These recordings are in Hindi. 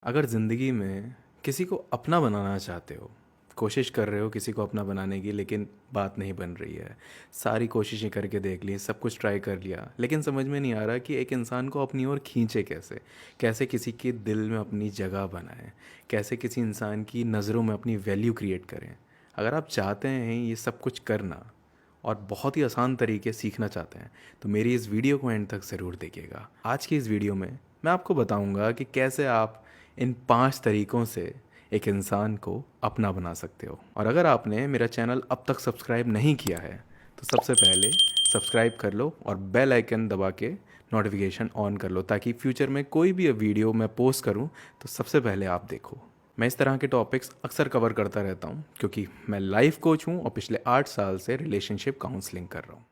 अगर ज़िंदगी में किसी को अपना बनाना चाहते हो, कोशिश कर रहे हो किसी को अपना बनाने की, लेकिन बात नहीं बन रही है। सारी कोशिशें करके देख ली, सब कुछ ट्राई कर लिया, लेकिन समझ में नहीं आ रहा कि एक इंसान को अपनी ओर खींचे कैसे। कैसे किसी के दिल में अपनी जगह बनाएं, कैसे किसी इंसान की नज़रों में अपनी वैल्यू क्रिएट करें। अगर आप चाहते हैं ये सब कुछ करना और बहुत ही आसान तरीके सीखना चाहते हैं, तो मेरी इस वीडियो को एंड तक ज़रूर देखिएगा। आज की इस वीडियो में मैं आपको बताऊंगा कि कैसे आप इन 5 तरीकों से एक इंसान को अपना बना सकते हो। और अगर आपने मेरा चैनल अब तक सब्सक्राइब नहीं किया है, तो सबसे पहले सब्सक्राइब कर लो और बेल आइकन दबा के नोटिफिकेशन ऑन कर लो, ताकि फ्यूचर में कोई भी वीडियो मैं पोस्ट करूं तो सबसे पहले आप देखो। मैं इस तरह के टॉपिक्स अक्सर कवर करता रहता हूं, क्योंकि मैं लाइफ कोच हूं और पिछले 8 साल से रिलेशनशिप काउंसलिंग कर रहा हूं।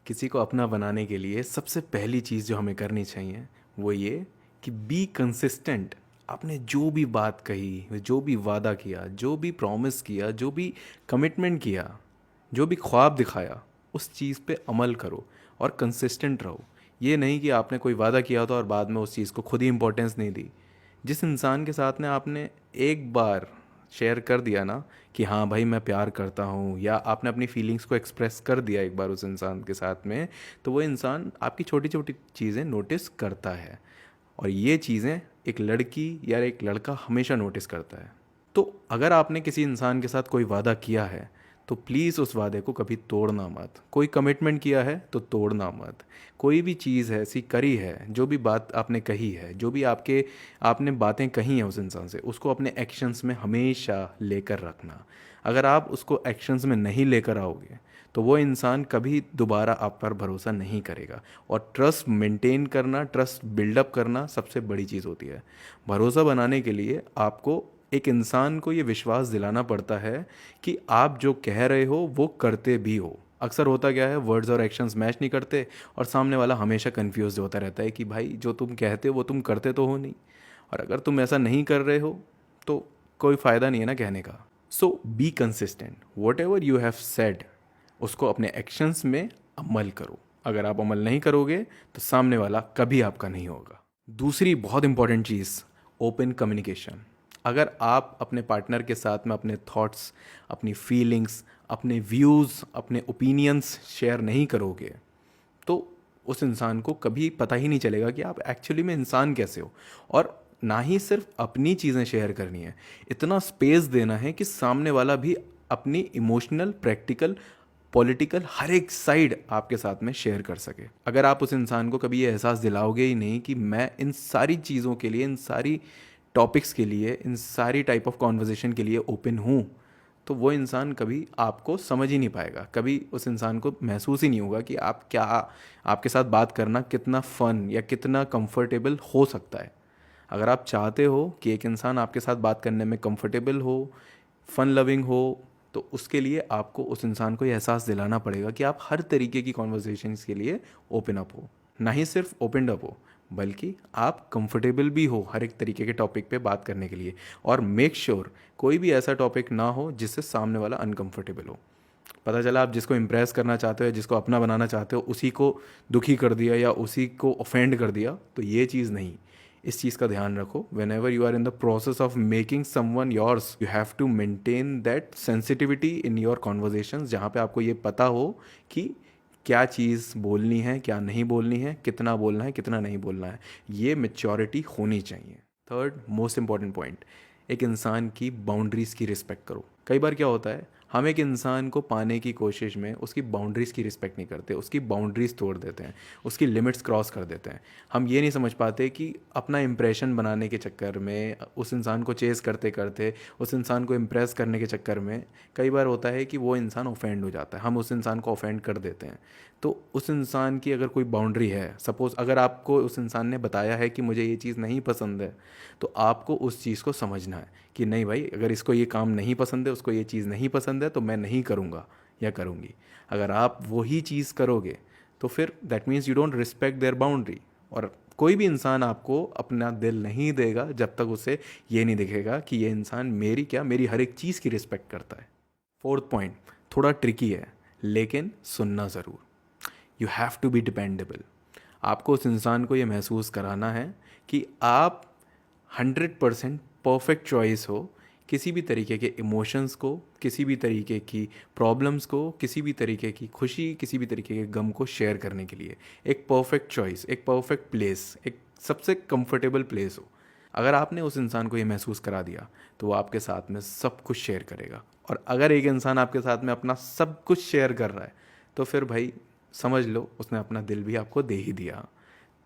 किसी को अपना बनाने के लिए सबसे पहली चीज़ जो हमें करनी चाहिए वो ये कि बी कंसिस्टेंट। आपने जो भी बात कही, जो भी वादा किया, जो भी प्रॉमिस किया, जो भी कमिटमेंट किया, जो भी ख्वाब दिखाया, उस चीज़ पे अमल करो और कंसिस्टेंट रहो। ये नहीं कि आपने कोई वादा किया था और बाद में उस चीज़ को खुद ही इंपॉर्टेंस नहीं दी। जिस इंसान के साथ में आपने एक बार शेयर कर दिया ना कि हाँ भाई मैं प्यार करता हूँ, या आपने अपनी फीलिंग्स को एक्सप्रेस कर दिया एक बार उस इंसान के साथ में, तो वो इंसान आपकी छोटी छोटी चीज़ें नोटिस करता है। और ये चीज़ें एक लड़की या एक लड़का हमेशा नोटिस करता है। तो अगर आपने किसी इंसान के साथ कोई वादा किया है, तो प्लीज़ उस वादे को कभी तोड़ना मत। कोई कमिटमेंट किया है तो तोड़ना मत। कोई भी चीज़ है ऐसी करी है, जो भी बात आपने कही है, जो भी आपने बातें कही हैं उस इंसान से, उसको अपने एक्शंस में हमेशा लेकर रखना। अगर आप उसको एक्शंस में नहीं लेकर आओगे, तो वो इंसान कभी दोबारा आप पर भरोसा नहीं करेगा। और ट्रस्ट मेंटेन करना, ट्रस्ट बिल्डअप करना सबसे बड़ी चीज़ होती है। भरोसा बनाने के लिए आपको एक इंसान को ये विश्वास दिलाना पड़ता है कि आप जो कह रहे हो वो करते भी हो। अक्सर होता क्या है, वर्ड्स और एक्शंस मैच नहीं करते और सामने वाला हमेशा कंफ्यूज होता रहता है कि भाई जो तुम कहते हो वो तुम करते तो हो नहीं, और अगर तुम ऐसा नहीं कर रहे हो तो कोई फ़ायदा नहीं है ना कहने का। So be consistent, whatever you have said उसको अपने एक्शंस में अमल करो। अगर आप अमल नहीं करोगे तो सामने वाला कभी आपका नहीं होगा। दूसरी बहुत इंपॉर्टेंट चीज़, ओपन कम्युनिकेशन। अगर आप अपने पार्टनर के साथ में अपने थॉट्स, अपनी फीलिंग्स, अपने व्यूज़, अपने ओपिनियंस शेयर नहीं करोगे, तो उस इंसान को कभी पता ही नहीं चलेगा कि आप एक्चुअली में इंसान कैसे हो। और ना ही सिर्फ अपनी चीज़ें शेयर करनी है, इतना स्पेस देना है कि सामने वाला भी अपनी इमोशनल, प्रैक्टिकल, पॉलिटिकल हर एक साइड आपके साथ में शेयर कर सके। अगर आप उस इंसान को कभी ये एहसास दिलाओगे ही नहीं कि मैं इन सारी चीज़ों के लिए, इन सारी टॉपिक्स के लिए, इन सारी टाइप ऑफ कॉन्वर्जेशन के लिए ओपन हूँ, तो वो इंसान कभी आपको समझ ही नहीं पाएगा। कभी उस इंसान को महसूस ही नहीं होगा कि आप क्या, आपके साथ बात करना कितना फ़न या कितना कंफर्टेबल हो सकता है। अगर आप चाहते हो कि एक इंसान आपके साथ बात करने में कंफर्टेबल हो, फन लविंग हो, तो उसके लिए आपको उस इंसान को ये एहसास दिलाना पड़ेगा कि आप हर तरीके की कॉन्वर्जेशंस के लिए ओपन अप हो। ना ही सिर्फ ओपन अप हो, बल्कि आप कंफर्टेबल भी हो हर एक तरीके के टॉपिक पे बात करने के लिए। और मेक श्योर कोई भी ऐसा टॉपिक ना हो जिससे सामने वाला अनकंफर्टेबल हो। पता चला आप जिसको इम्प्रेस करना चाहते हो, जिसको अपना बनाना चाहते हो, उसी को दुखी कर दिया या उसी को ऑफेंड कर दिया, तो ये चीज़ नहीं। इस चीज़ का ध्यान रखो। Whenever you are in the process of making someone yours, you have to maintain that sensitivity in your conversation, जहाँ पे आपको ये पता हो कि क्या चीज़ बोलनी है, क्या नहीं बोलनी है, कितना बोलना है, कितना नहीं बोलना है। ये मेच्योरिटी होनी चाहिए। थर्ड मोस्ट इंपॉर्टेंट पॉइंट, एक इंसान की बाउंड्रीज़ की रिस्पेक्ट करो। कई बार क्या होता है, हम एक इंसान को पाने की कोशिश में उसकी बाउंड्रीज़ की रिस्पेक्ट नहीं करते, उसकी बाउंड्रीज़ तोड़ देते हैं, उसकी लिमिट्स क्रॉस कर देते हैं। हम ये नहीं समझ पाते कि अपना इम्प्रेशन बनाने के चक्कर में, उस इंसान को चेज़ करते करते, उस इंसान को इम्प्रेस करने के चक्कर में कई बार होता है कि वो इंसान ऑफेंड हो जाता है, हम उस इंसान को ऑफेंड कर देते हैं। तो उस इंसान की अगर कोई बाउंड्री है, सपोज़ अगर आपको उस इंसान ने बताया है कि मुझे ये चीज़ नहीं पसंद है, तो आपको उस चीज़ को समझना है कि नहीं भाई, अगर इसको ये काम नहीं पसंद है, उसको ये चीज़ नहीं पसंद है, तो मैं नहीं करूँगा या करूँगी। अगर आप वही चीज़ करोगे तो फिर that means you don't respect there boundary. और कोई भी इंसान आपको अपना दिल नहीं देगा जब तक उसे ये नहीं दिखेगा कि ये इंसान मेरी क्या, मेरी हर एक चीज़ की रिस्पेक्ट करता है। फोर्थ पॉइंट थोड़ा ट्रिकी है, लेकिन सुनना ज़रूर। You have to be dependable. आपको उस इंसान को ये महसूस कराना है कि आप 100% परफेक्ट चॉइस हो किसी भी तरीके के इमोशंस को, किसी भी तरीके की प्रॉब्लम्स को, किसी भी तरीके की खुशी, किसी भी तरीके के गम को शेयर करने के लिए एक परफेक्ट चॉइस, एक परफेक्ट प्लेस, एक सबसे कंफर्टेबल प्लेस हो। अगर आपने उस इंसान को ये महसूस करा दिया तो वो आपके साथ में सब कुछ शेयर करेगा। और अगर एक इंसान आपके साथ में अपना सब कुछ शेयर कर रहा है तो फिर भाई समझ लो उसने अपना दिल भी आपको दे ही दिया।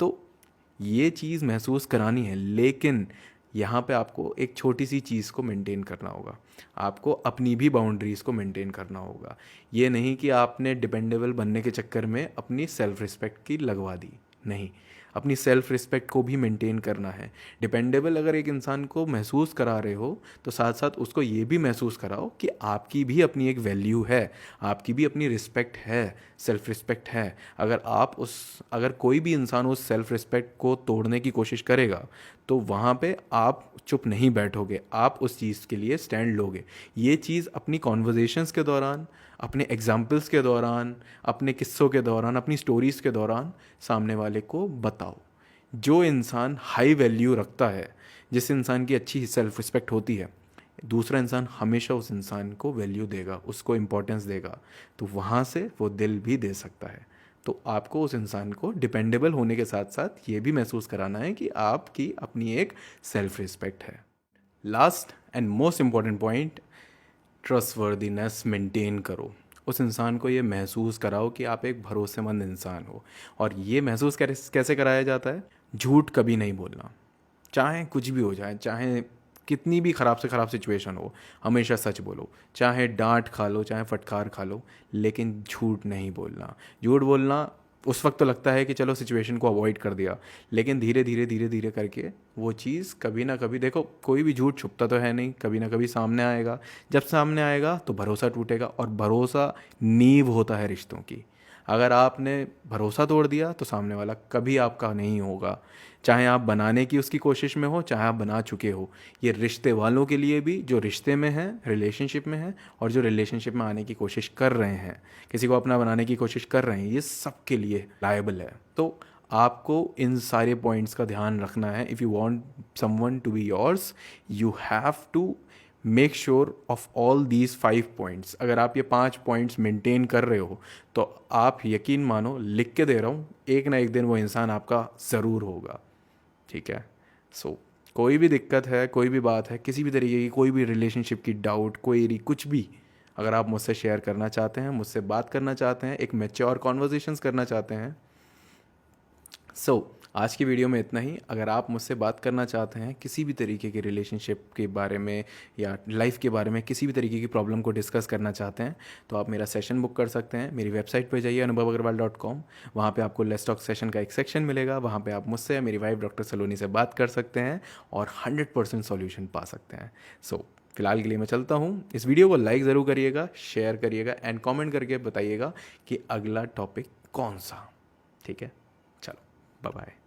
तो ये चीज़ महसूस करानी है, लेकिन यहाँ पे आपको एक छोटी सी चीज़ को मेंटेन करना होगा। आपको अपनी भी बाउंड्रीज़ को मेंटेन करना होगा। ये नहीं कि आपने डिपेंडेबल बनने के चक्कर में अपनी सेल्फ रिस्पेक्ट की लगवा दी, नहीं, अपनी सेल्फ रिस्पेक्ट को भी मेंटेन करना है। डिपेंडेबल अगर एक इंसान को महसूस करा रहे हो तो साथ साथ उसको ये भी महसूस कराओ कि आपकी भी अपनी एक वैल्यू है, आपकी भी अपनी रिस्पेक्ट है, सेल्फ रिस्पेक्ट है। अगर कोई भी इंसान उस सेल्फ रिस्पेक्ट को तोड़ने की कोशिश करेगा तो वहाँ पे आप चुप नहीं बैठोगे, आप उस चीज़ के लिए स्टैंड लोगे। ये चीज़ अपनी कॉन्वर्जेशंस के दौरान, अपने एग्जाम्पल्स के दौरान, अपने किस्सों के दौरान, अपनी स्टोरीज़ के दौरान सामने वाले को बताओ। जो इंसान हाई वैल्यू रखता है, जिस इंसान की अच्छी सेल्फ रिस्पेक्ट होती है, दूसरा इंसान हमेशा उस इंसान को वैल्यू देगा, उसको इम्पोर्टेंस देगा, तो वहाँ से वो दिल भी दे सकता है। तो आपको उस इंसान को डिपेंडेबल होने के साथ साथ ये भी महसूस कराना है कि आपकी अपनी एक सेल्फ रिस्पेक्ट है। Last and most important point, trustworthiness maintain करो। उस इंसान को ये महसूस कराओ कि आप एक भरोसेमंद इंसान हो। और ये महसूस कैसे कराया जाता है? झूठ कभी नहीं बोलना, चाहे कुछ भी हो जाए, चाहे कितनी भी ख़राब से ख़राब सिचुएशन हो, हमेशा सच बोलो। चाहे डांट खा लो, चाहे फटकार खा लो, लेकिन झूठ नहीं बोलना। झूठ बोलना उस वक्त तो लगता है कि चलो सिचुएशन को अवॉइड कर दिया, लेकिन धीरे धीरे धीरे धीरे करके वो चीज़ कभी ना कभी, देखो कोई भी झूठ छुपता तो है नहीं, कभी ना कभी सामने आएगा। जब सामने आएगा तो भरोसा टूटेगा, और भरोसा नींव होता है रिश्तों की। अगर आपने भरोसा तोड़ दिया तो सामने वाला कभी आपका नहीं होगा, चाहे आप बनाने की उसकी कोशिश में हो, चाहे आप बना चुके हो। ये रिश्ते वालों के लिए भी, जो रिश्ते में हैं, रिलेशनशिप में हैं, और जो रिलेशनशिप में आने की कोशिश कर रहे हैं, किसी को अपना बनाने की कोशिश कर रहे हैं, ये सब के लिए लायबल है। तो आपको इन सारे पॉइंट्स का ध्यान रखना है। If you want someone to be yours, you have to make sure of all these 5 points. अगर आप ये 5 पॉइंट्स मेंटेन कर रहे हो तो आप यकीन मानो, लिख के दे रहा हूँ, एक ना एक दिन वो इंसान आपका ज़रूर होगा। ठीक है? सो कोई भी दिक्कत है, कोई भी बात है, किसी भी तरीके की कोई भी रिलेशनशिप की डाउट, क्वेरी, कुछ भी, अगर आप मुझसे शेयर करना चाहते हैं, मुझसे बात करना चाहते हैं, एक मैच्योर कॉन्वर्जेशंस करना चाहते हैं, आज की वीडियो में इतना ही। अगर आप मुझसे बात करना चाहते हैं किसी भी तरीके के रिलेशनशिप के बारे में या लाइफ के बारे में, किसी भी तरीके की प्रॉब्लम को डिस्कस करना चाहते हैं, तो आप मेरा सेशन बुक कर सकते हैं। मेरी वेबसाइट पर जाइए anubhavagarwal.com। वहाँ पे आपको लेट्स टॉक सेशन का एक सेक्शन मिलेगा। वहाँ पे आप मुझसे या मेरी वाइफ डॉक्टर सलोनी से बात कर सकते हैं और 100% सॉल्यूशन पा सकते हैं। फिलहाल के लिए मैं चलता हूँ। इस वीडियो को लाइक ज़रूर करिएगा, शेयर करिएगा एंड कमेंट करके बताइएगा कि अगला टॉपिक कौन सा। ठीक है? चलो, बाय बाय।